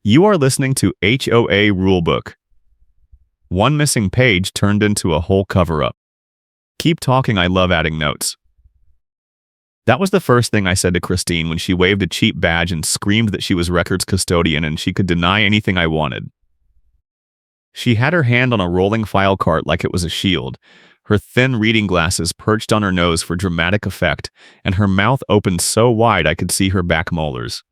You are listening to HOA Rulebook. One missing page turned into a whole cover-up. Keep talking, I love adding notes. That was the first thing I said to Christine when she waved a cheap badge and screamed that she was records custodian and she could deny anything I wanted. She had her hand on a rolling file cart like it was a shield, her thin reading glasses perched on her nose for dramatic effect, and her mouth opened so wide I could see her back molars.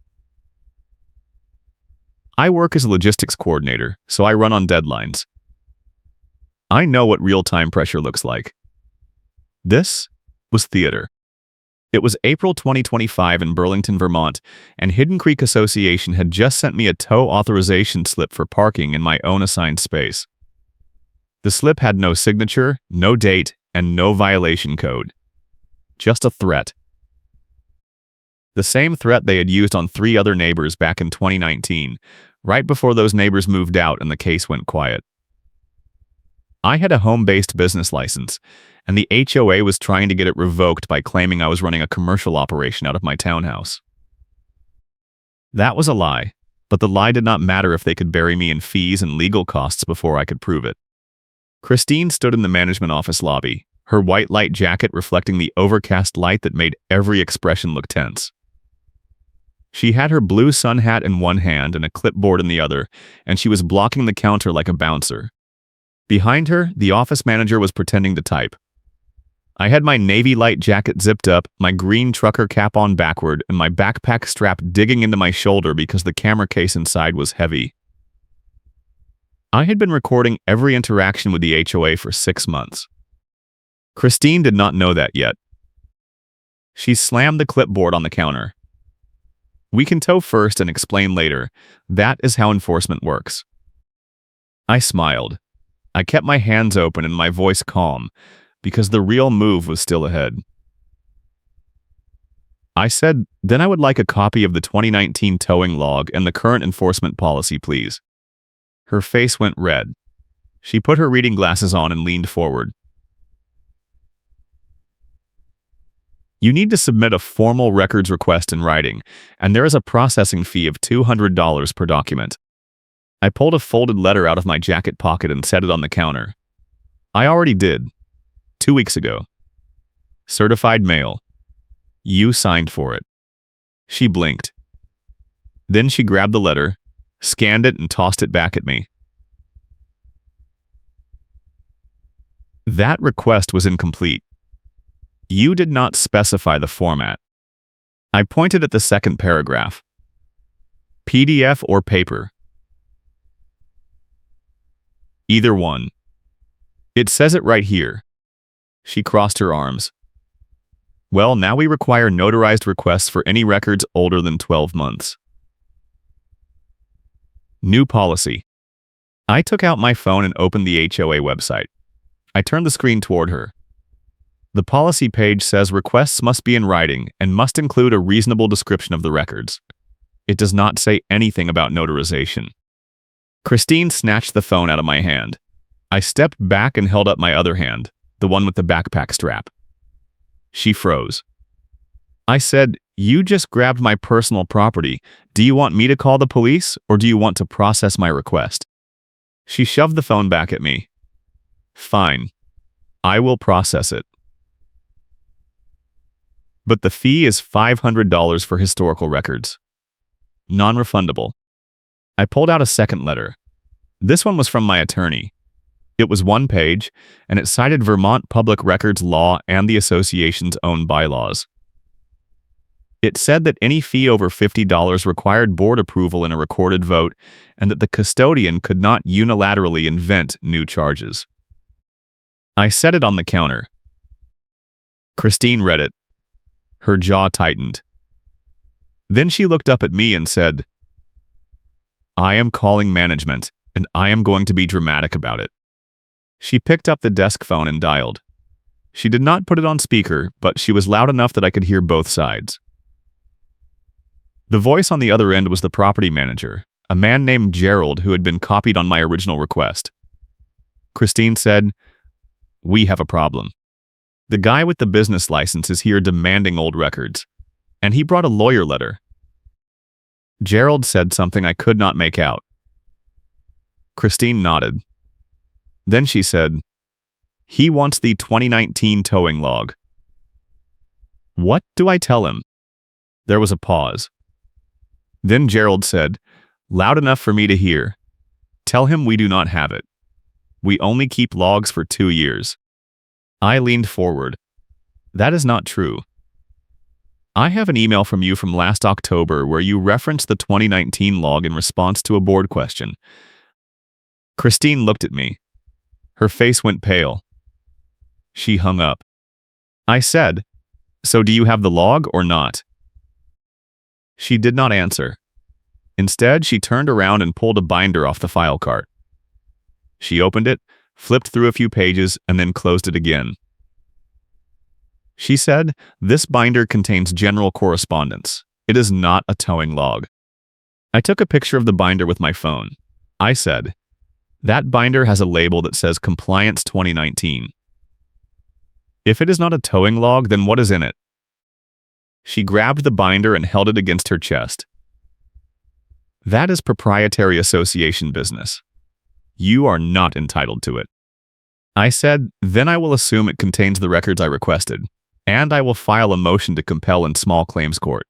I work as a logistics coordinator, so I run on deadlines. I know what real-time pressure looks like. This was theater. It was April 2025 in Burlington, Vermont, and Hidden Creek Association had just sent me a tow authorization slip for parking in my own assigned space. The slip had no signature, no date, and no violation code. Just a threat. The same threat they had used on 3 other neighbors back in 2019, right before those neighbors moved out and the case went quiet. I had a home-based business license, and the HOA was trying to get it revoked by claiming I was running a commercial operation out of my townhouse. That was a lie, but the lie did not matter if they could bury me in fees and legal costs before I could prove it. Christine stood in the management office lobby, her white light jacket reflecting the overcast light that made every expression look tense. She had her blue sun hat in one hand and a clipboard in the other, and she was blocking the counter like a bouncer. Behind her, the office manager was pretending to type. I had my navy light jacket zipped up, my green trucker cap on backward, and my backpack strap digging into my shoulder because the camera case inside was heavy. I had been recording every interaction with the HOA for 6 months. Christine did not know that yet. She slammed the clipboard on the counter. We can tow first and explain later. That is how enforcement works. I smiled. I kept my hands open and my voice calm, because the real move was still ahead. I said, then I would like a copy of the 2019 towing log and the current enforcement policy, please. Her face went red. She put her reading glasses on and leaned forward. You need to submit a formal records request in writing, and there is a processing fee of $200 per document. I pulled a folded letter out of my jacket pocket and set it on the counter. I already did. 2 weeks ago. Certified mail. You signed for it. She blinked. Then she grabbed the letter, scanned it, and tossed it back at me. That request was incomplete. You did not specify the format. I pointed at the second paragraph. PDF or paper? Either one. It says it right here. She crossed her arms. Well, now we require notarized requests for any records older than 12 months. New policy. I took out my phone and opened the HOA website. I turned the screen toward her. The policy page says requests must be in writing and must include a reasonable description of the records. It does not say anything about notarization. Christine snatched the phone out of my hand. I stepped back and held up my other hand, the one with the backpack strap. She froze. I said, you just grabbed my personal property. Do you want me to call the police, or do you want to process my request? She shoved the phone back at me. Fine. I will process it. But the fee is $500 for historical records. Non-refundable. I pulled out a second letter. This one was from my attorney. It was 1 page, and it cited Vermont Public Records law and the association's own bylaws. It said that any fee over $50 required board approval in a recorded vote, and that the custodian could not unilaterally invent new charges. I set it on the counter. Christine read it. Her jaw tightened. Then she looked up at me and said, I am calling management, and I am going to be dramatic about it. She picked up the desk phone and dialed. She did not put it on speaker, but she was loud enough that I could hear both sides. The voice on the other end was the property manager, a man named Gerald who had been copied on my original request. Christine said, We have a problem. The guy with the business license is here demanding old records, and he brought a lawyer letter. Gerald said something I could not make out. Christine nodded. Then she said, "He wants the 2019 towing log." What do I tell him? There was a pause. Then Gerald said, loud enough for me to hear, "Tell him we do not have it. We only keep logs for 2 years." I leaned forward. That is not true. I have an email from you from last October where you referenced the 2019 log in response to a board question. Christine looked at me. Her face went pale. She hung up. I said, "So do you have the log or not?" She did not answer. Instead, she turned around and pulled a binder off the file cart. She opened it, flipped through a few pages, and then closed it again. She said, "This binder contains general correspondence. It is not a towing log." I took a picture of the binder with my phone. I said, "That binder has a label that says Compliance 2019. If it is not a towing log, then what is in it?" She grabbed the binder and held it against her chest. "That is proprietary association business. You are not entitled to it." I said, "Then I will assume it contains the records I requested, and I will file a motion to compel in small claims court.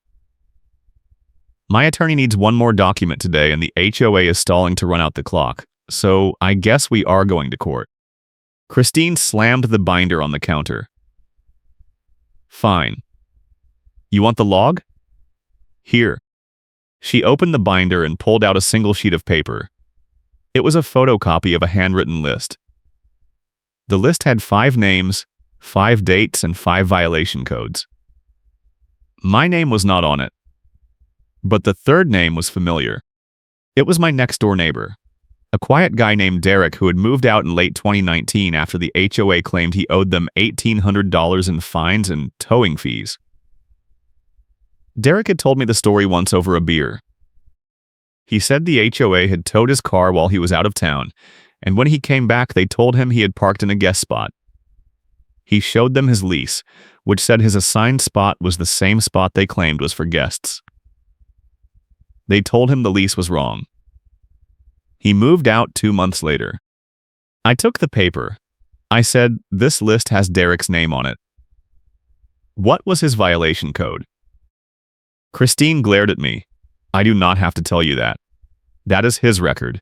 My attorney needs one more document today and the HOA is stalling to run out the clock, so I guess we are going to court." Christine slammed the binder on the counter. "Fine. You want the log? Here." She opened the binder and pulled out a single sheet of paper. It was a photocopy of a handwritten list. The list had 5 names, 5 dates, and 5 violation codes. My name was not on it. But the third name was familiar. It was my next-door neighbor, a quiet guy named Derek who had moved out in late 2019 after the HOA claimed he owed them $1,800 in fines and towing fees. Derek had told me the story once over a beer. He said the HOA had towed his car while he was out of town, and when he came back they told him he had parked in a guest spot. He showed them his lease, which said his assigned spot was the same spot they claimed was for guests. They told him the lease was wrong. He moved out 2 months later. I took the paper. I said, "This list has Derek's name on it. What was his violation code?" Christine glared at me. "I do not have to tell you that. That is his record,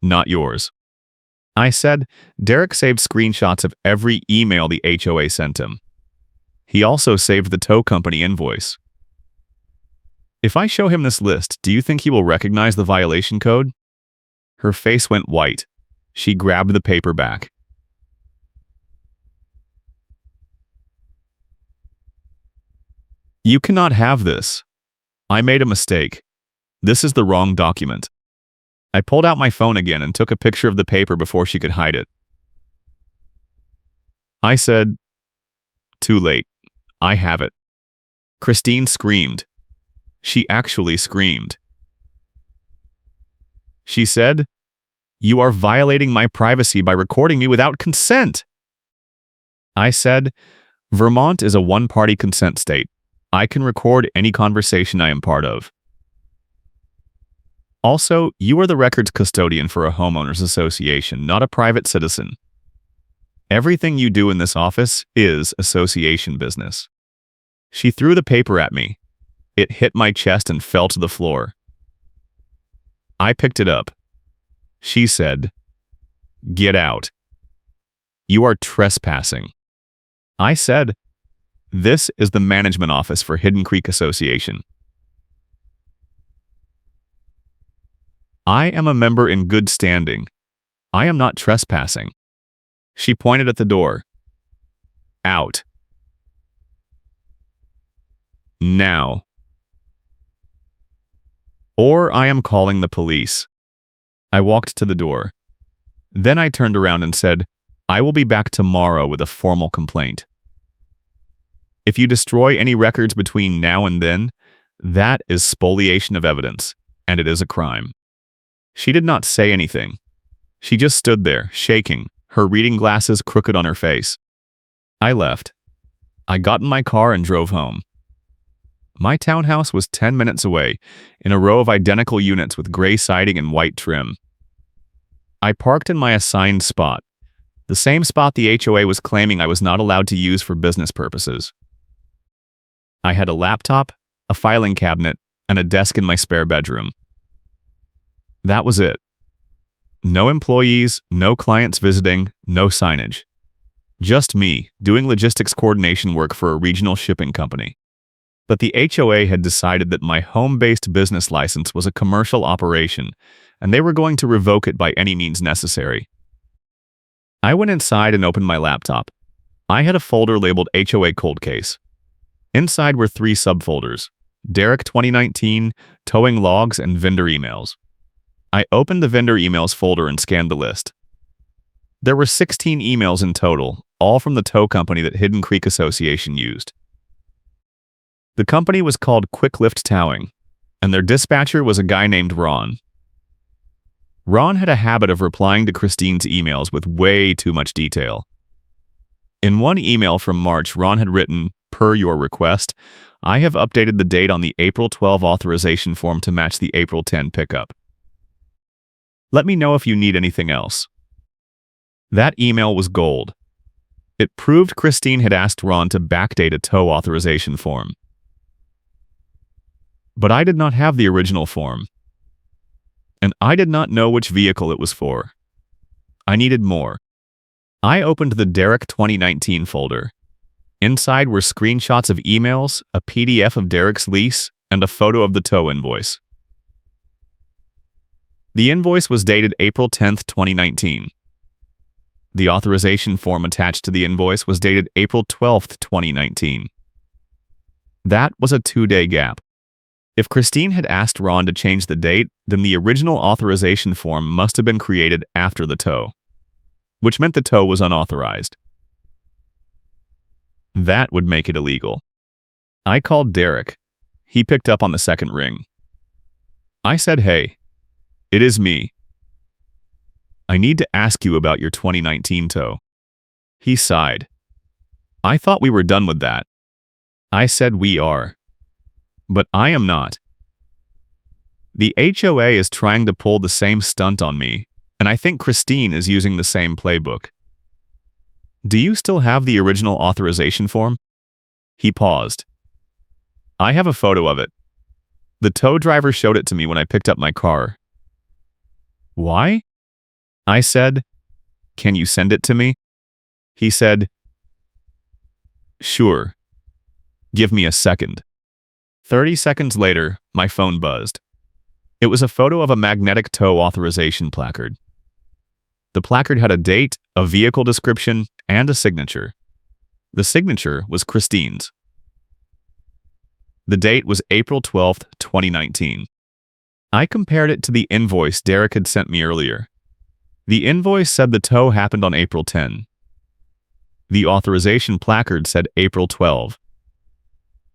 not yours." I said, "Derek saved screenshots of every email the HOA sent him. He also saved the tow company invoice. If I show him this list, do you think he will recognize the violation code?" Her face went white. She grabbed the paper back. "You cannot have this. I made a mistake. This is the wrong document." I pulled out my phone again and took a picture of the paper before she could hide it. I said, "Too late. I have it." Christine screamed. She actually screamed. She said, "You are violating my privacy by recording me without consent." I said, "Vermont is a one-party consent state. I can record any conversation I am part of. Also, you are the records custodian for a homeowners association, not a private citizen. Everything you do in this office is association business." She threw the paper at me. It hit my chest and fell to the floor. I picked it up. She said, "Get out. You are trespassing." I said, "This is the management office for Hidden Creek Association. I am a member in good standing. I am not trespassing." She pointed at the door. "Out. Now. Or I am calling the police." I walked to the door. Then I turned around and said, "I will be back tomorrow with a formal complaint. If you destroy any records between now and then, that is spoliation of evidence, and it is a crime." She did not say anything. She just stood there, shaking, her reading glasses crooked on her face. I left. I got in my car and drove home. My townhouse was 10 minutes away, in a row of identical units with gray siding and white trim. I parked in my assigned spot, the same spot the HOA was claiming I was not allowed to use for business purposes. I had a laptop, a filing cabinet, and a desk in my spare bedroom. That was it. No employees, no clients visiting, no signage. Just me, doing logistics coordination work for a regional shipping company. But the HOA had decided that my home-based business license was a commercial operation, and they were going to revoke it by any means necessary. I went inside and opened my laptop. I had a folder labeled HOA Cold Case. Inside were 3 subfolders: Derek 2019, Towing Logs, and Vendor Emails. I opened the Vendor Emails folder and scanned the list. There were 16 emails in total, all from the tow company that Hidden Creek Association used. The company was called Quick Lift Towing, and their dispatcher was a guy named Ron. Ron had a habit of replying to Christine's emails with way too much detail. In one email from March, Ron had written, "Per your request, I have updated the date on the April 12 authorization form to match the April 10 pickup. Let me know if you need anything else." That email was gold. It proved Christine had asked Ron to backdate a tow authorization form. But I did not have the original form, and I did not know which vehicle it was for. I needed more. I opened the Derek 2019 folder. Inside were screenshots of emails, a PDF of Derek's lease, and a photo of the tow invoice. The invoice was dated April 10, 2019. The authorization form attached to the invoice was dated April 12, 2019. That was a 2-day gap. If Christine had asked Ron to change the date, then the original authorization form must have been created after the tow, which meant the tow was unauthorized. That would make it illegal. I called Derek. He picked up on the second ring. I said, "Hey, it is me. I need to ask you about your 2019 tow." He sighed. "I thought we were done with that." I said, "We are. But I am not. The HOA is trying to pull the same stunt on me, and I think Christine is using the same playbook. Do you still have the original authorization form?" He paused. "I have a photo of it. The tow driver showed it to me when I picked up my car." "Why?" I said, "Can you send it to me?" He said, "Sure. Give me a second." 30 seconds later, my phone buzzed. It was a photo of a magnetic tow authorization placard. The placard had a date, a vehicle description, and a signature. The signature was Christine's. The date was April 12, 2019. I compared it to the invoice Derek had sent me earlier. The invoice said the tow happened on April 10. The authorization placard said April 12.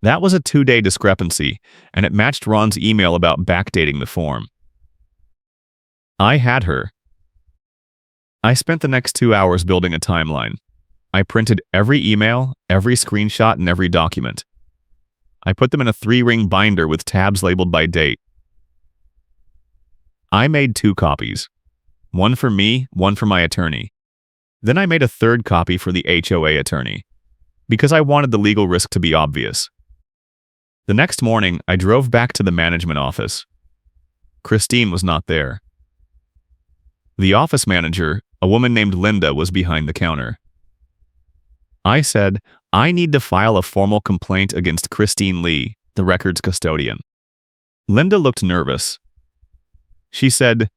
That was a 2-day discrepancy, and it matched Ron's email about backdating the form. I had her. I spent the next 2 hours building a timeline. I printed every email, every screenshot, and every document. I put them in a 3-ring binder with tabs labeled by date. I made 2 copies. One for me, one for my attorney. Then I made a 3rd copy for the HOA attorney, because I wanted the legal risk to be obvious. The next morning, I drove back to the management office. Christine was not there. The office manager, a woman named Linda, was behind the counter. I said, "I need to file a formal complaint against Christine Lee, the records custodian." Linda looked nervous. She said,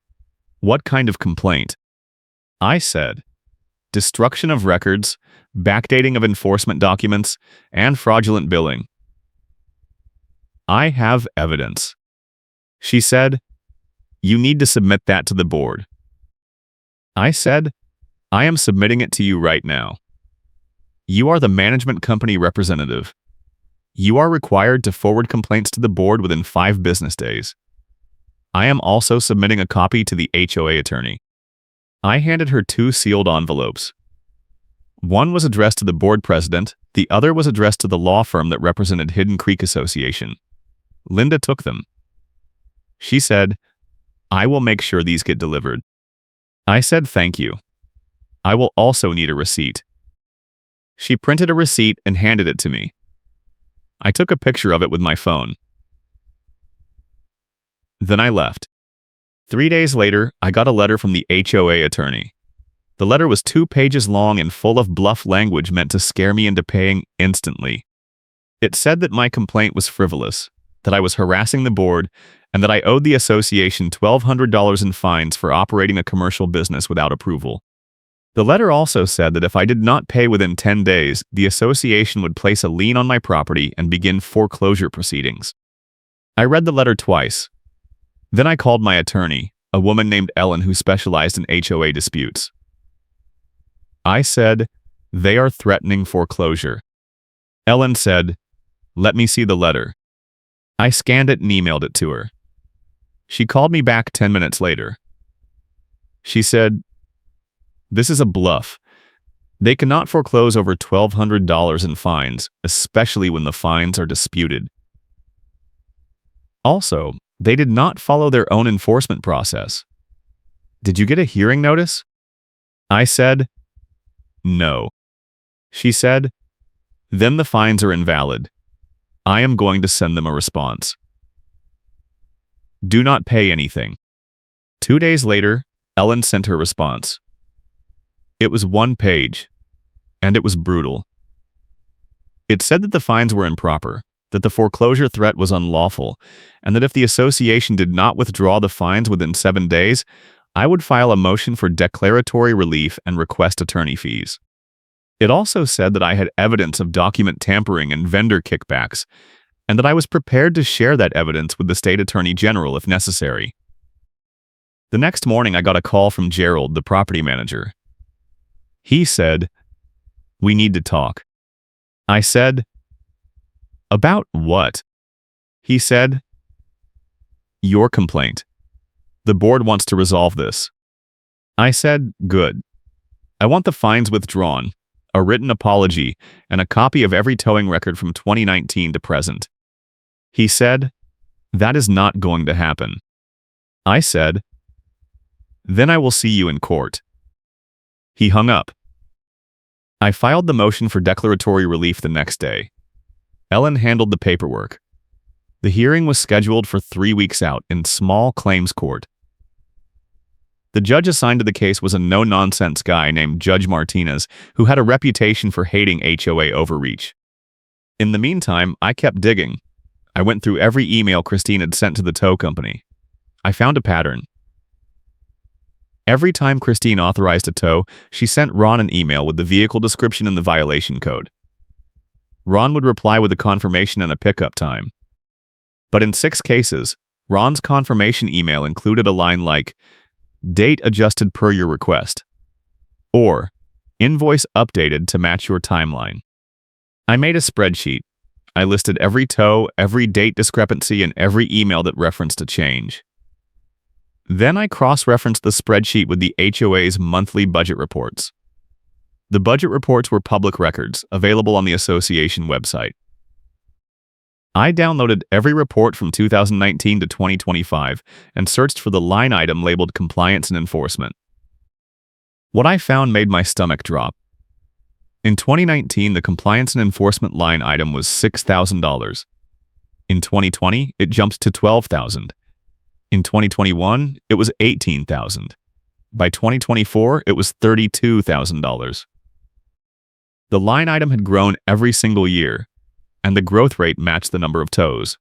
"What kind of complaint?" I said, "Destruction of records, backdating of enforcement documents, and fraudulent billing." "I have evidence." She said, "You need to submit that to the board." I said, "I am submitting it to you right now. You are the management company representative. You are required to forward complaints to the board within 5 business days. I am also submitting a copy to the HOA attorney." I handed her 2 sealed envelopes. One was addressed to the board president, the other was addressed to the law firm that represented Hidden Creek Association. Linda took them. She said, "I will make sure these get delivered." I said, "Thank you. I will also need a receipt." She printed a receipt and handed it to me. I took a picture of it with my phone. Then I left. 3 days later, I got a letter from the HOA attorney. The letter was 2 pages long and full of bluff language meant to scare me into paying instantly. It said that my complaint was frivolous, that I was harassing the board, and that I owed the association $1,200 in fines for operating a commercial business without approval. The letter also said that if I did not pay within 10 days, the association would place a lien on my property and begin foreclosure proceedings. I read the letter twice. Then I called my attorney, a woman named Ellen who specialized in HOA disputes. I said, "They are threatening foreclosure." Ellen said, "Let me see the letter." I scanned it and emailed it to her. She called me back 10 minutes later. She said, "This is a bluff. They cannot foreclose over $1,200 in fines, especially when the fines are disputed. Also, they did not follow their own enforcement process. Did you get a hearing notice?" I said, "No." She said, "Then the fines are invalid. I am going to send them a response. Do not pay anything." 2 days later, Ellen sent her response. It was 1 page, and it was brutal. It said that the fines were improper, that the foreclosure threat was unlawful, and that if the association did not withdraw the fines within 7 days, I would file a motion for declaratory relief and request attorney fees. It also said that I had evidence of document tampering and vendor kickbacks, and that I was prepared to share that evidence with the state attorney general if necessary. The next morning, I got a call from Gerald, the property manager. He said, "We need to talk." I said, "About what?" He said, "Your complaint. The board wants to resolve this." I said, "Good. I want the fines withdrawn, a written apology, and a copy of every towing record from 2019 to present." He said, "That is not going to happen." I said, "Then I will see you in court." He hung up. I filed the motion for declaratory relief the next day. Ellen handled the paperwork. The hearing was scheduled for 3 weeks out in small claims court. The judge assigned to the case was a no-nonsense guy named Judge Martinez, who had a reputation for hating HOA overreach. In the meantime, I kept digging. I went through every email Christine had sent to the tow company. I found a pattern. Every time Christine authorized a tow, she sent Ron an email with the vehicle description and the violation code. Ron would reply with a confirmation and a pickup time. But in 6 cases, Ron's confirmation email included a line like, "Date adjusted per your request," or "Invoice updated to match your timeline." I made a spreadsheet. I listed every tow, every date discrepancy, and every email that referenced a change. Then I cross-referenced the spreadsheet with the HOA's monthly budget reports. The budget reports were public records, available on the association website. I downloaded every report from 2019 to 2025 and searched for the line item labeled Compliance and Enforcement. What I found made my stomach drop. In 2019, the Compliance and Enforcement line item was $6,000. In 2020, it jumped to $12,000. In 2021, it was $18,000. By 2024, it was $32,000. The line item had grown every single year, and the growth rate matched the number of tows.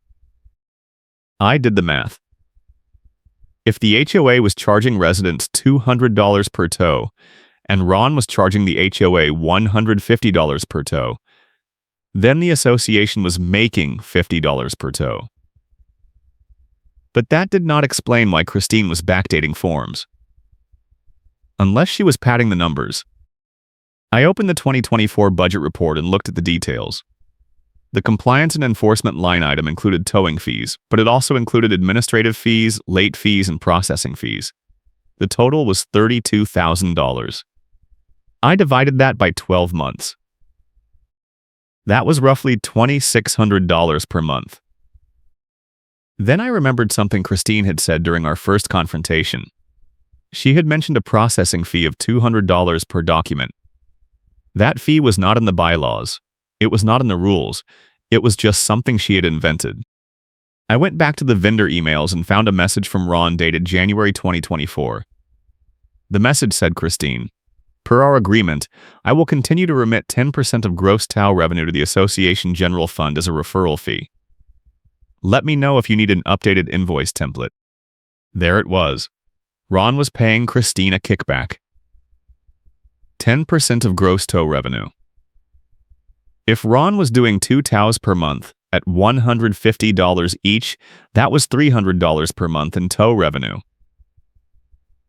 I did the math. If the HOA was charging residents $200 per tow, and Ron was charging the HOA $150 per tow, then the association was making $50 per tow. But that did not explain why Christine was backdating forms. Unless she was padding the numbers. I opened the 2024 budget report and looked at the details. The Compliance and Enforcement line item included towing fees, but it also included administrative fees, late fees, and processing fees. The total was $32,000. I divided that by 12 months. That was roughly $2,600 per month. Then I remembered something Christine had said during our first confrontation. She had mentioned a processing fee of $200 per document. That fee was not in the bylaws. It was not in the rules. It was just something she had invented. I went back to the vendor emails and found a message from Ron dated January 2024. The message said, Christine, per our agreement, I will continue to remit 10% of gross TAO revenue to the Association General Fund as a referral fee. Let me know if you need an updated invoice template. There it was. Ron was paying Christine a kickback. 10% of gross TAO revenue. If Ron was doing 2 TAOs per month at $150 each, that was $300 per month in TAO revenue.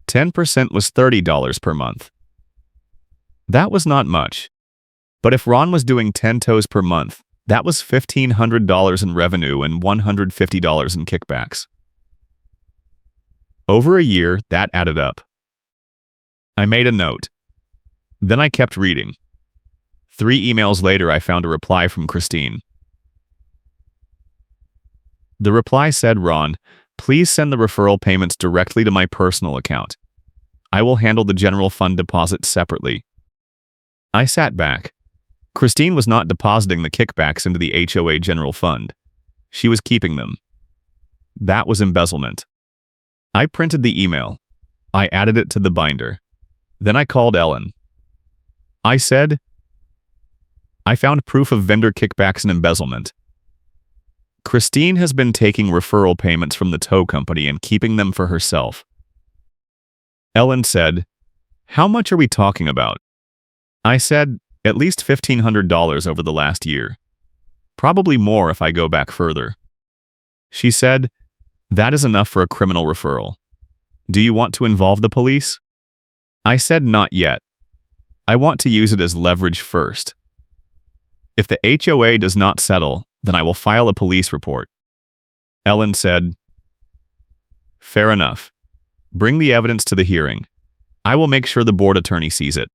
10% was $30 per month. That was not much. But if Ron was doing 10 TAOs per month, that was $1,500 in revenue and $150 in kickbacks. Over a year, that added up. I made a note. Then I kept reading. 3 emails later, I found a reply from Christine. The reply said, Ron, please send the referral payments directly to my personal account. I will handle the general fund deposit separately. I sat back. Christine was not depositing the kickbacks into the HOA general fund. She was keeping them. That was embezzlement. I printed the email. I added it to the binder. Then I called Ellen. I said, I found proof of vendor kickbacks and embezzlement. Christine has been taking referral payments from the tow company and keeping them for herself. Ellen said, how much are we talking about? I said, at least $1,500 over the last year. Probably more if I go back further. She said, that is enough for a criminal referral. Do you want to involve the police? I said not yet. I want to use it as leverage first. If the HOA does not settle, then I will file a police report. Ellen said, fair enough. Bring the evidence to the hearing. I will make sure the board attorney sees it.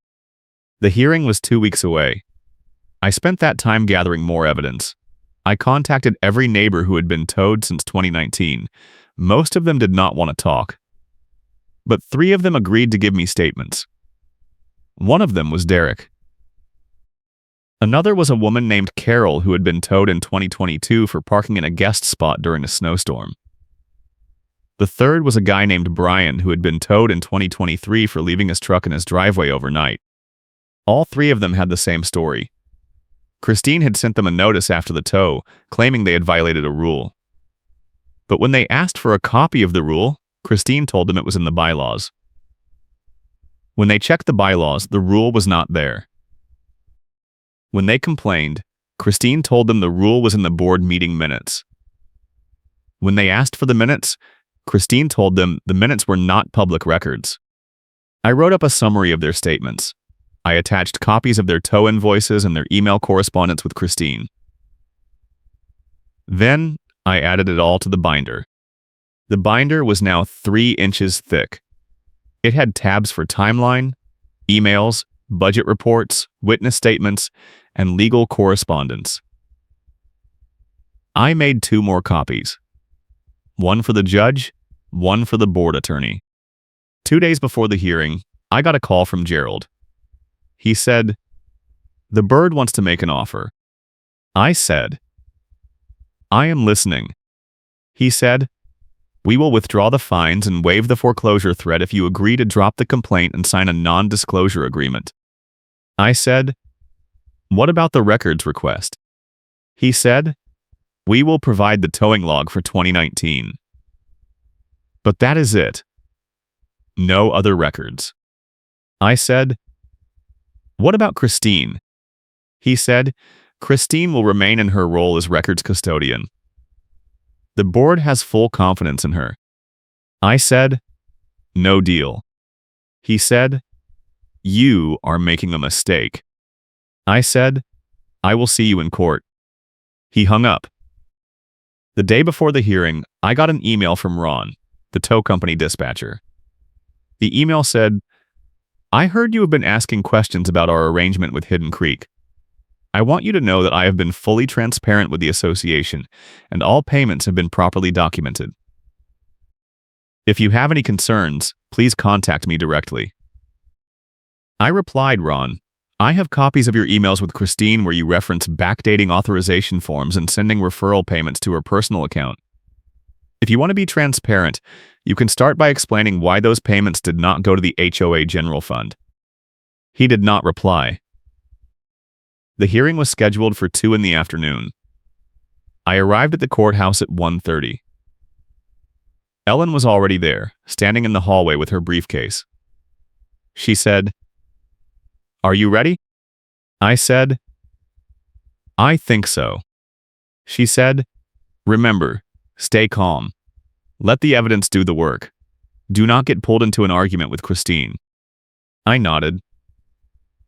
The hearing was 2 weeks away. I spent that time gathering more evidence. I contacted every neighbor who had been towed since 2019. Most of them did not want to talk. But 3 of them agreed to give me statements. One of them was Derek. Another was a woman named Carol who had been towed in 2022 for parking in a guest spot during a snowstorm. The third was a guy named Brian who had been towed in 2023 for leaving his truck in his driveway overnight. All 3 of them had the same story. Christine had sent them a notice after the tow, claiming they had violated a rule. But when they asked for a copy of the rule, Christine told them it was in the bylaws. When they checked the bylaws, the rule was not there. When they complained, Christine told them the rule was in the board meeting minutes. When they asked for the minutes, Christine told them the minutes were not public records. I wrote up a summary of their statements. I attached copies of their tow invoices and their email correspondence with Christine. Then, I added it all to the binder. The binder was now 3 inches thick. It had tabs for timeline, emails, budget reports, witness statements, and legal correspondence. I made 2 more copies. One for the judge, one for the board attorney. 2 days before the hearing, I got a call from Gerald. He said, the bird wants to make an offer. I said, I am listening. He said, we will withdraw the fines and waive the foreclosure threat if you agree to drop the complaint and sign a non-disclosure agreement. I said, what about the records request? He said, we will provide the towing log for 2019. But that is it. No other records. I said, what about Christine? He said, Christine will remain in her role as records custodian. The board has full confidence in her. I said, no deal. He said, you are making a mistake. I said, I will see you in court. He hung up. The day before the hearing, I got an email from Ron, the tow company dispatcher. The email said, I heard you have been asking questions about our arrangement with Hidden Creek. I want you to know that I have been fully transparent with the association, and all payments have been properly documented. If you have any concerns, please contact me directly. I replied, Ron, I have copies of your emails with Christine where you reference backdating authorization forms and sending referral payments to her personal account. If you want to be transparent, you can start by explaining why those payments did not go to the HOA General Fund. He did not reply. The hearing was scheduled for 2 in the afternoon. I arrived at the courthouse at 1:30. Ellen was already there, standing in the hallway with her briefcase. She said, "Are you ready?" I said, "I think so." She said, "Remember, stay calm. Let the evidence do the work. Do not get pulled into an argument with Christine." I nodded.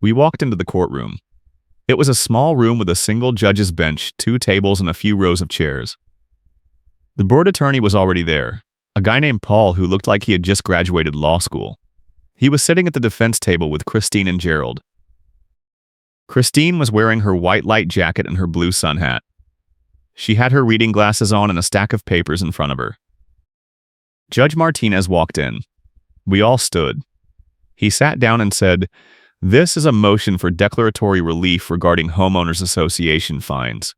We walked into the courtroom. It was a small room with a single judge's bench, 2 tables, and a few rows of chairs. The board attorney was already there, a guy named Paul who looked like he had just graduated law school. He was sitting at the defense table with Christine and Gerald. Christine was wearing her white light jacket and her blue sun hat. She had her reading glasses on and a stack of papers in front of her. Judge Martinez walked in. We all stood. He sat down and said, "This is a motion for declaratory relief regarding homeowners association fines.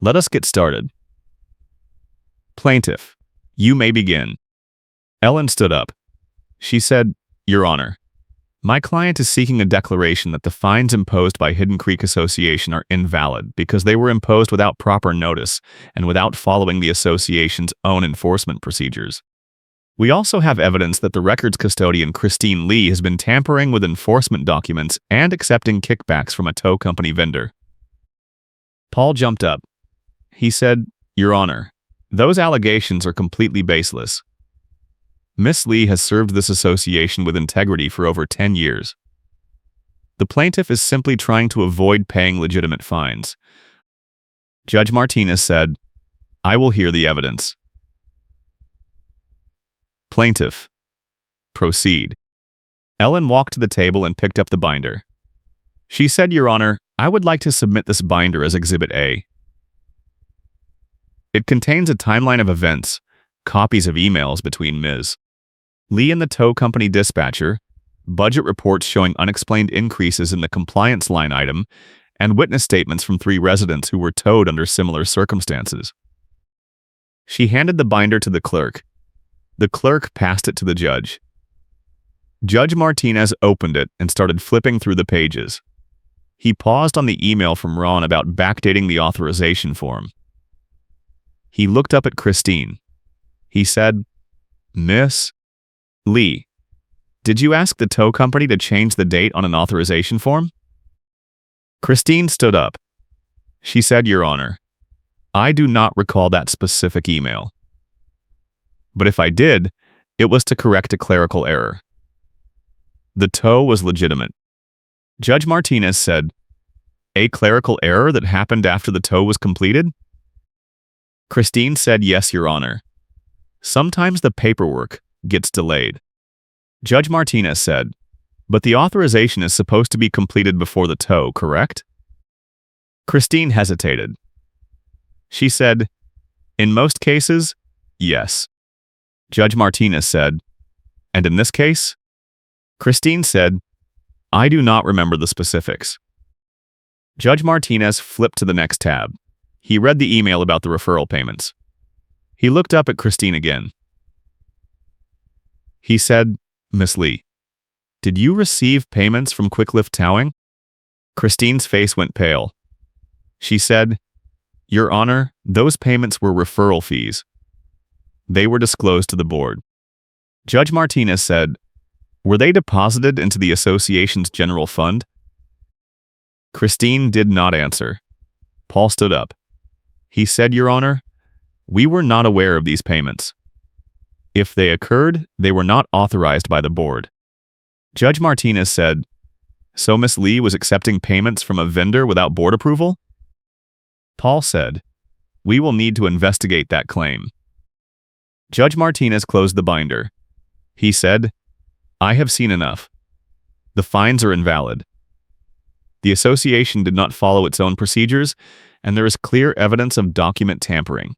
Let us get started. Plaintiff, you may begin." Ellen stood up. She said, "Your Honor, my client is seeking a declaration that the fines imposed by Hidden Creek Association are invalid because they were imposed without proper notice and without following the association's own enforcement procedures. We also have evidence that the records custodian Christine Lee has been tampering with enforcement documents and accepting kickbacks from a tow company vendor." Paul jumped up. He said, "Your Honor, those allegations are completely baseless. Miss Lee has served this association with integrity for over 10 years. The plaintiff is simply trying to avoid paying legitimate fines." Judge Martinez said, "I will hear the evidence." Plaintiff, proceed. Ellen walked to the table and picked up the binder. She said, "Your Honor, I would like to submit this binder as Exhibit A. It contains a timeline of events, copies of emails between Ms. Lee and the tow company dispatcher, budget reports showing unexplained increases in the compliance line item, and witness statements from 3 residents who were towed under similar circumstances." She handed the binder to the clerk. The clerk passed it to the judge. Judge Martinez opened it and started flipping through the pages. He paused on the email from Ron about backdating the authorization form. He looked up at Christine. He said, "Miss Lee, did you ask the tow company to change the date on an authorization form?" Christine stood up. She said, "Your Honor, I do not recall that specific email. But if I did, it was to correct a clerical error. The tow was legitimate." Judge Martinez said, "A clerical error that happened after the tow was completed?" Christine said, "Yes, Your Honor. Sometimes the paperwork gets delayed." Judge Martinez said, "But the authorization is supposed to be completed before the tow, correct?" Christine hesitated. She said, "In most cases, yes." Judge Martinez said, "And in this case?" Christine said, "I do not remember the specifics." Judge Martinez flipped to the next tab. He read the email about the referral payments. He looked up at Christine again. He said, "Miss Lee, did you receive payments from Quicklift Towing?" Christine's face went pale. She said, "Your Honor, those payments were referral fees. They were disclosed to the board." Judge Martinez said, "Were they deposited into the association's general fund?" Christine did not answer. Paul stood up. He said, "Your Honor, we were not aware of these payments. If they occurred, they were not authorized by the board." Judge Martinez said, "So Miss Lee was accepting payments from a vendor without board approval?" Paul said, "We will need to investigate that claim." Judge Martinez closed the binder. He said, "I have seen enough. The fines are invalid. The association did not follow its own procedures, and there is clear evidence of document tampering.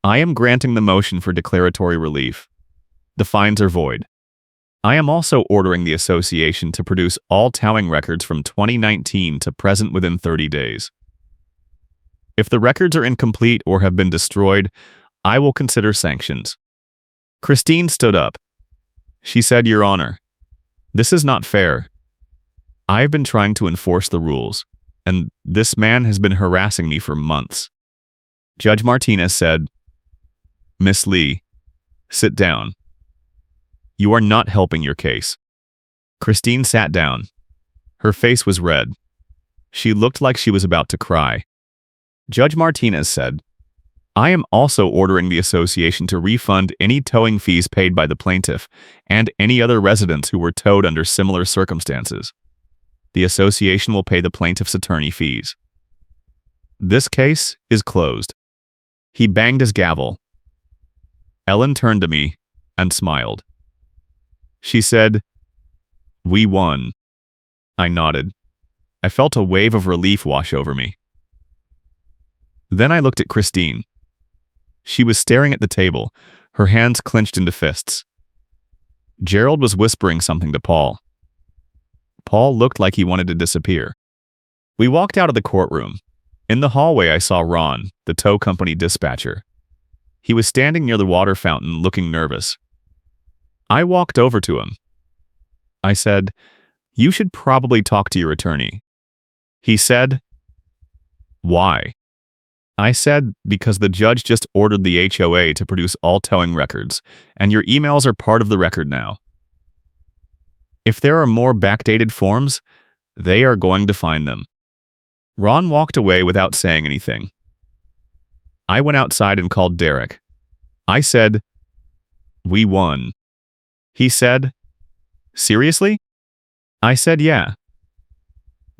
I am granting the motion for declaratory relief. The fines are void. I am also ordering the association to produce all towing records from 2019 to present within 30 days. If the records are incomplete or have been destroyed, I will consider sanctions. Christine stood up. She said, "Your Honor, this is not fair. I have been trying to enforce the rules, and this man has been harassing me for months." Judge Martinez said, "Miss Lee, sit down. You are not helping your case." Christine sat down. Her face was red. She looked like she was about to cry. Judge Martinez said, "I am also ordering the association to refund any towing fees paid by the plaintiff and any other residents who were towed under similar circumstances. The association will pay the plaintiff's attorney fees. This case is closed." He banged his gavel. Ellen turned to me and smiled. She said, "We won." I nodded. I felt a wave of relief wash over me. Then I looked at Christine. She was staring at the table, her hands clenched into fists. Gerald was whispering something to Paul. Paul looked like he wanted to disappear. We walked out of the courtroom. In the hallway, I saw Ron, the tow company dispatcher. He was standing near the water fountain, looking nervous. I walked over to him. I said, "You should probably talk to your attorney." He said, "Why?" I said, "Because the judge just ordered the HOA to produce all towing records, and your emails are part of the record now. If there are more backdated forms, they are going to find them." Ron walked away without saying anything. I went outside and called Derek. I said, "We won." He said, "Seriously?" I said, "Yeah."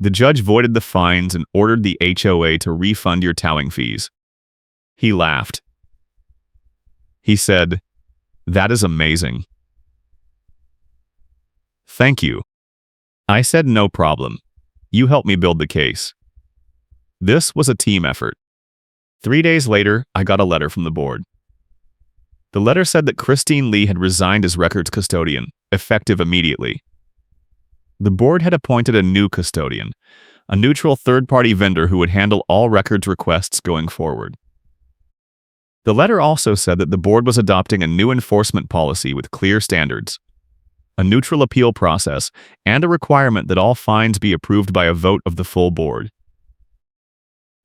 The judge voided the fines and ordered the HOA to refund your towing fees. He laughed. He said, "That is amazing. Thank you." I said, "No problem. You helped me build the case." This was a team effort. 3 days later, I got a letter from the board. The letter said that Christine Lee had resigned as records custodian, effective immediately. The board had appointed a new custodian, a neutral third-party vendor who would handle all records requests going forward. The letter also said that the board was adopting a new enforcement policy with clear standards, a neutral appeal process, and a requirement that all fines be approved by a vote of the full board.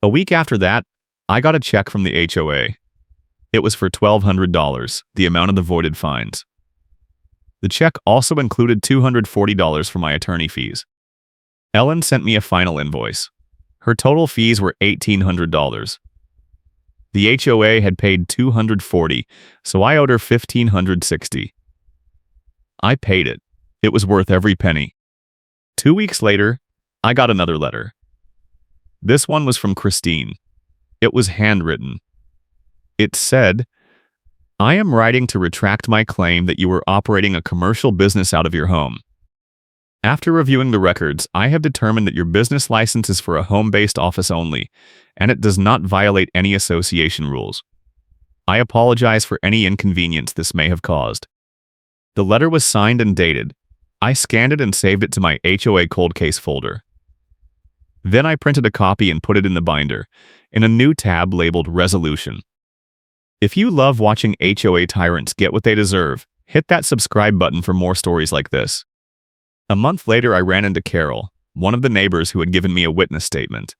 A week after that, I got a check from the HOA. It was for $1,200, the amount of the voided fines. The check also included $240 for my attorney fees. Ellen sent me a final invoice. Her total fees were $1,800. The HOA had paid $240, so I owed her $1,560. I paid it. It was worth every penny. 2 weeks later, I got another letter. This one was from Christine. It was handwritten. It said, "I am writing to retract my claim that you were operating a commercial business out of your home. After reviewing the records, I have determined that your business license is for a home-based office only, and it does not violate any association rules. I apologize for any inconvenience this may have caused." The letter was signed and dated. I scanned it and saved it to my HOA cold case folder. Then I printed a copy and put it in the binder, in a new tab labeled Resolution. If you love watching HOA tyrants get what they deserve, hit that subscribe button for more stories like this. A month later, I ran into Carol, one of the neighbors who had given me a witness statement.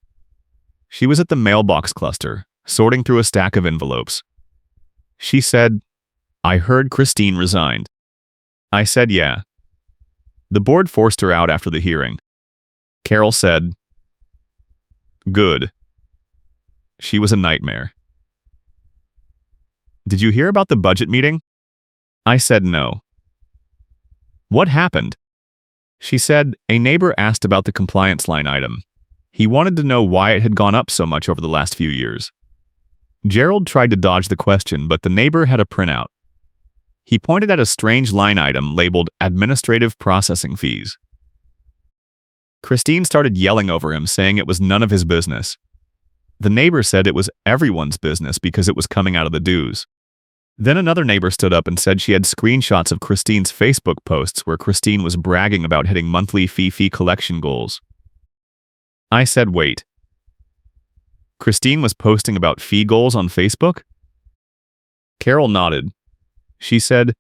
She was at the mailbox cluster, sorting through a stack of envelopes. She said, "I heard Christine resigned." I said, "Yeah." The board forced her out after the hearing. Carol said, "Good. She was a nightmare." "Did you hear about the budget meeting?" I said no. "What happened?" She said, "A neighbor asked about the compliance line item. He wanted to know why it had gone up so much over the last few years." Gerald tried to dodge the question, but the neighbor had a printout. He pointed at a strange line item labeled administrative processing fees. Christine started yelling over him, saying it was none of his business. The neighbor said it was everyone's business because it was coming out of the dues. Then another neighbor stood up and said she had screenshots of Christine's Facebook posts where Christine was bragging about hitting monthly fee collection goals. I said, wait. Christine was posting about fee goals on Facebook? Carol nodded. She said,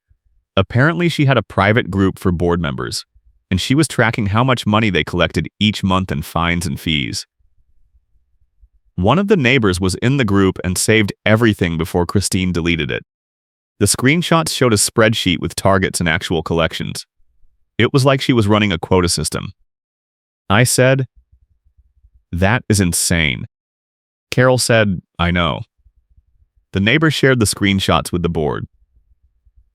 apparently she had a private group for board members, and she was tracking how much money they collected each month in fines and fees. One of the neighbors was in the group and saved everything before Christine deleted it. The screenshots showed a spreadsheet with targets and actual collections. It was like she was running a quota system. I said, that is insane. Carol said, I know. The neighbor shared the screenshots with the board.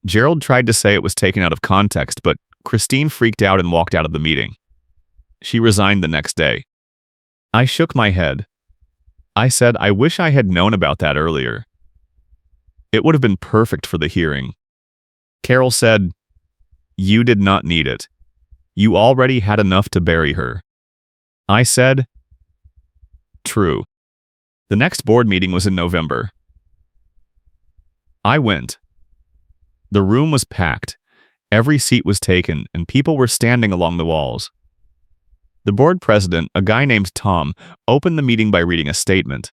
Gerald tried to say it was taken out of context, but Christine freaked out and walked out of the meeting. She resigned the next day. I shook my head. I said, I wish I had known about that earlier. It would have been perfect for the hearing. Carol said, you did not need it. You already had enough to bury her. I said, true. The next board meeting was in November. I went. The room was packed. Every seat was taken, and people were standing along the walls. The board president, a guy named Tom, opened the meeting by reading a statement.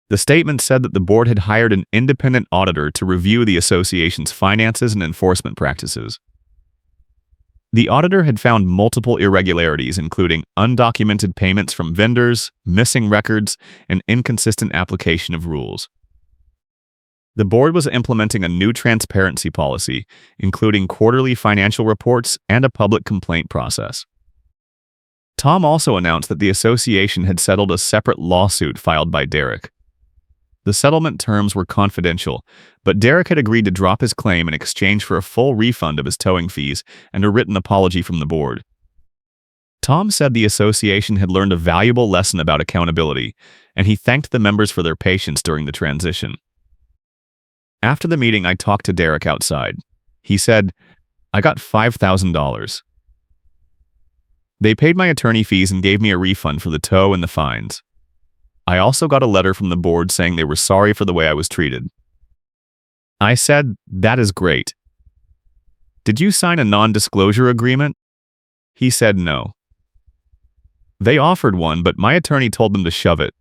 The statement said that the board had hired an independent auditor to review the association's finances and enforcement practices. The auditor had found multiple irregularities, including undocumented payments from vendors, missing records, and inconsistent application of rules. The board was implementing a new transparency policy, including quarterly financial reports and a public complaint process. Tom also announced that the association had settled a separate lawsuit filed by Derek. The settlement terms were confidential, but Derek had agreed to drop his claim in exchange for a full refund of his towing fees and a written apology from the board. Tom said the association had learned a valuable lesson about accountability, and he thanked the members for their patience during the transition. After the meeting, I talked to Derek outside. He said, I got $5,000. They paid my attorney fees and gave me a refund for the tow and the fines. I also got a letter from the board saying they were sorry for the way I was treated. I said, that is great. Did you sign a non-disclosure agreement? He said no. They offered one, but my attorney told them to shove it.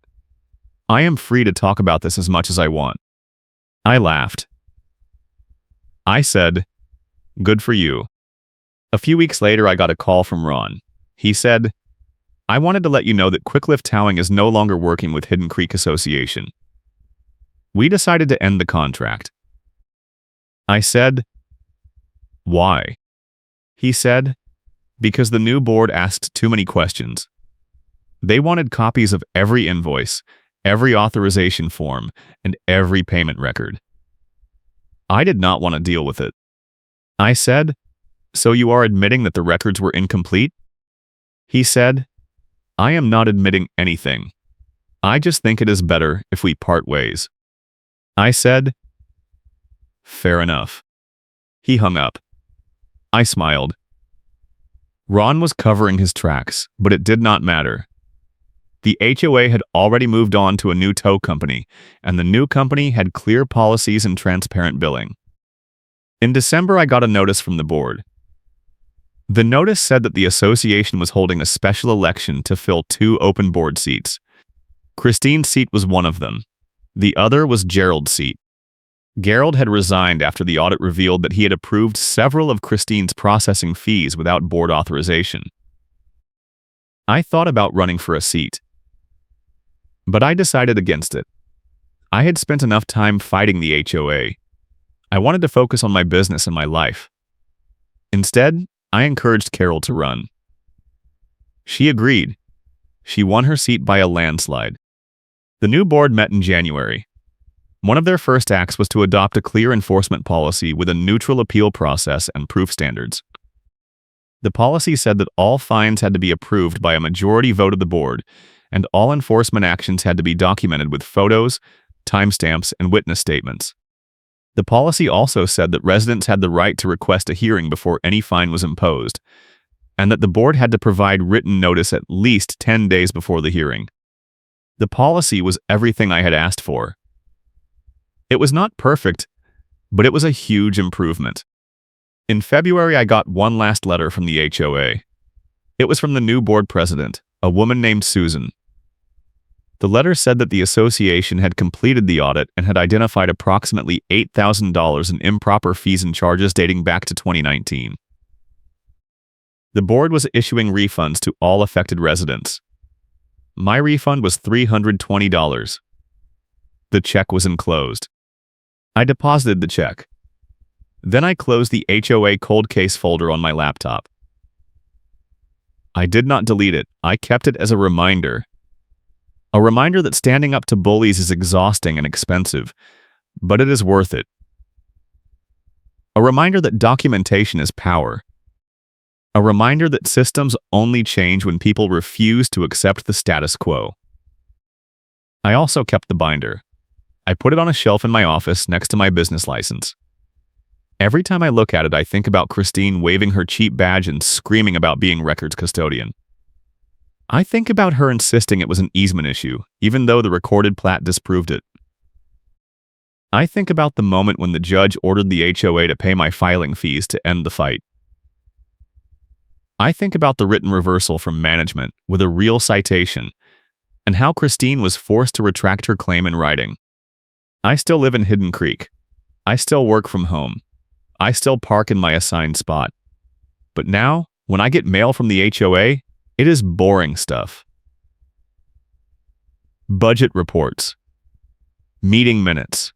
I am free to talk about this as much as I want. I laughed. I said, good for you. A few weeks later, I got a call from Ron. He said, I wanted to let you know that Quicklift Towing is no longer working with Hidden Creek Association. We decided to end the contract. I said, why? He said, because the new board asked too many questions. They wanted copies of every invoice, every authorization form, and every payment record. I did not want to deal with it. I said, so you are admitting that the records were incomplete? He said, I am not admitting anything. I just think it is better if we part ways. I said, fair enough. He hung up. I smiled. Ron was covering his tracks, but it did not matter. The HOA had already moved on to a new tow company, and the new company had clear policies and transparent billing. In December, I got a notice from the board. The notice said that the association was holding a special election to fill 2 open board seats. Christine's seat was one of them. The other was Gerald's seat. Gerald had resigned after the audit revealed that he had approved several of Christine's processing fees without board authorization. I thought about running for a seat, but I decided against it. I had spent enough time fighting the HOA. I wanted to focus on my business and my life. Instead, I encouraged Carol to run. She agreed. She won her seat by a landslide. The new board met in January. One of their first acts was to adopt a clear enforcement policy with a neutral appeal process and proof standards. The policy said that all fines had to be approved by a majority vote of the board, and all enforcement actions had to be documented with photos, timestamps, and witness statements. The policy also said that residents had the right to request a hearing before any fine was imposed, and that the board had to provide written notice at least 10 days before the hearing. The policy was everything I had asked for. It was not perfect, but it was a huge improvement. In February, I got one last letter from the HOA. It was from the new board president, a woman named Susan. The letter said that the association had completed the audit and had identified approximately $8,000 in improper fees and charges dating back to 2019. The board was issuing refunds to all affected residents. My refund was $320. The check was enclosed. I deposited the check. Then I closed the HOA cold case folder on my laptop. I did not delete it. I kept it as a reminder. A reminder that standing up to bullies is exhausting and expensive, but it is worth it. A reminder that documentation is power. A reminder that systems only change when people refuse to accept the status quo. I also kept the binder. I put it on a shelf in my office next to my business license. Every time I look at it, I think about Christine waving her cheap badge and screaming about being records custodian. I think about her insisting it was an easement issue, even though the recorded plat disproved it. I think about the moment when the judge ordered the HOA to pay my filing fees to end the fight. I think about the written reversal from management with a real citation, and how Christine was forced to retract her claim in writing. I still live in Hidden Creek. I still work from home. I still park in my assigned spot. But now, when I get mail from the HOA, it is boring stuff. Budget reports. Meeting minutes.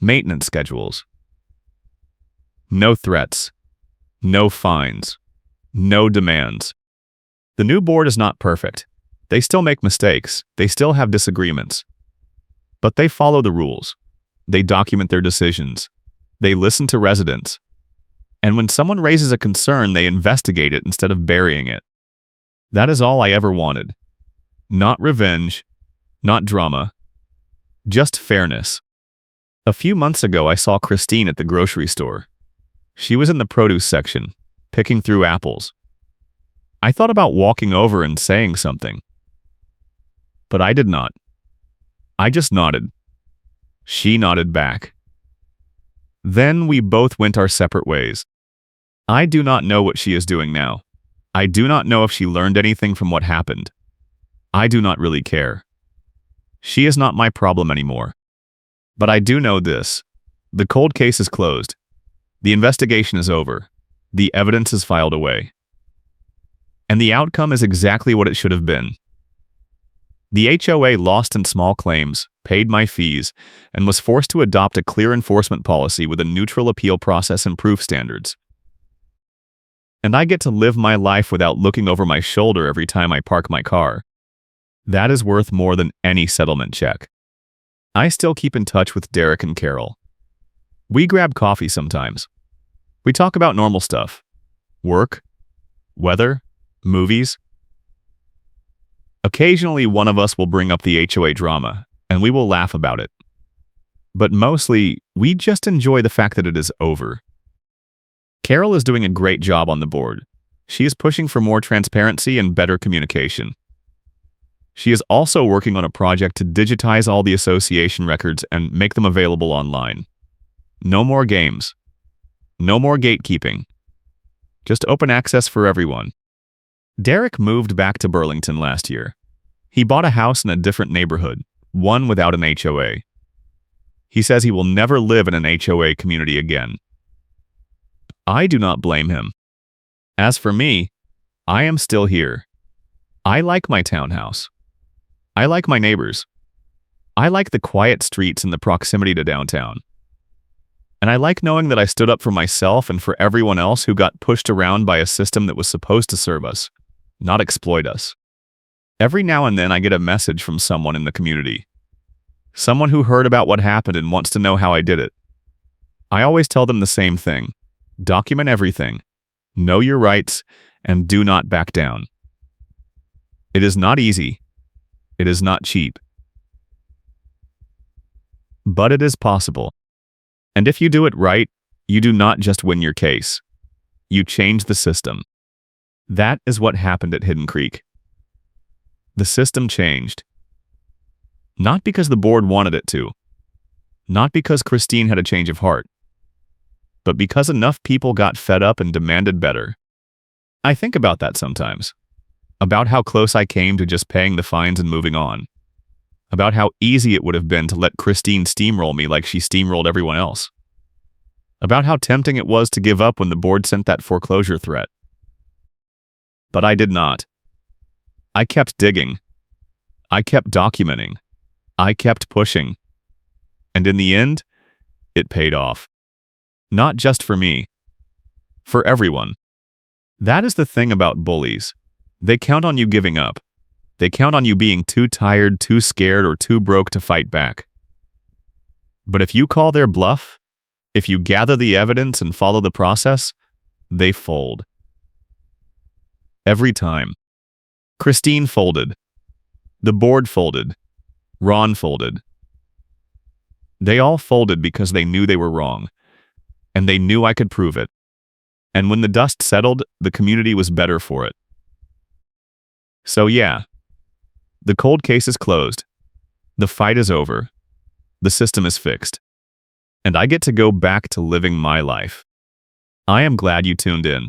Maintenance schedules. No threats. No fines. No demands. The new board is not perfect. They still make mistakes. They still have disagreements. But they follow the rules. They document their decisions. They listen to residents. And when someone raises a concern, they investigate it instead of burying it. That is all I ever wanted. Not revenge, not drama, just fairness. A few months ago, I saw Christine at the grocery store. She was in the produce section, picking through apples. I thought about walking over and saying something. But I did not. I just nodded. She nodded back. Then we both went our separate ways. I do not know what she is doing now. I do not know if she learned anything from what happened. I do not really care. She is not my problem anymore. But I do know this. The cold case is closed. The investigation is over. The evidence is filed away. And the outcome is exactly what it should have been. The HOA lost in small claims, paid my fees, and was forced to adopt a clear enforcement policy with a neutral appeal process and proof standards. And I get to live my life without looking over my shoulder every time I park my car. That is worth more than any settlement check. I still keep in touch with Derek and Carol. We grab coffee sometimes. We talk about normal stuff. Work, weather, movies. Occasionally, one of us will bring up the HOA drama, and we will laugh about it. But mostly, we just enjoy the fact that it is over. Carol is doing a great job on the board. She is pushing for more transparency and better communication. She is also working on a project to digitize all the association records and make them available online. No more games. No more gatekeeping. Just open access for everyone. Derek moved back to Burlington last year. He bought a house in a different neighborhood, one without an HOA. He says he will never live in an HOA community again. I do not blame him. As for me, I am still here. I like my townhouse. I like my neighbors. I like the quiet streets and the proximity to downtown. And I like knowing that I stood up for myself and for everyone else who got pushed around by a system that was supposed to serve us, not exploit us. Every now and then I get a message from someone in the community. Someone who heard about what happened and wants to know how I did it. I always tell them the same thing. Document everything. Know your rights and do not back down. It is not easy. It is not cheap. But it is possible. And if you do it right, you do not just win your case. You change the system. That is what happened at Hidden Creek. The system changed. Not because the board wanted it to. Not because Christine had a change of heart. But because enough people got fed up and demanded better. I think about that sometimes. About how close I came to just paying the fines and moving on. About how easy it would have been to let Christine steamroll me like she steamrolled everyone else. About how tempting it was to give up when the board sent that foreclosure threat. But I did not. I kept digging. I kept documenting. I kept pushing. And in the end, it paid off. Not just for me. For everyone. That is the thing about bullies. They count on you giving up. They count on you being too tired, too scared, or too broke to fight back. But if you call their bluff, if you gather the evidence and follow the process, they fold. Every time. Christine folded. The board folded. Ron folded. They all folded because they knew they were wrong. And they knew I could prove it. And when the dust settled, the community was better for it. So yeah, the cold case is closed. The fight is over. The system is fixed. And I get to go back to living my life. I am glad you tuned in.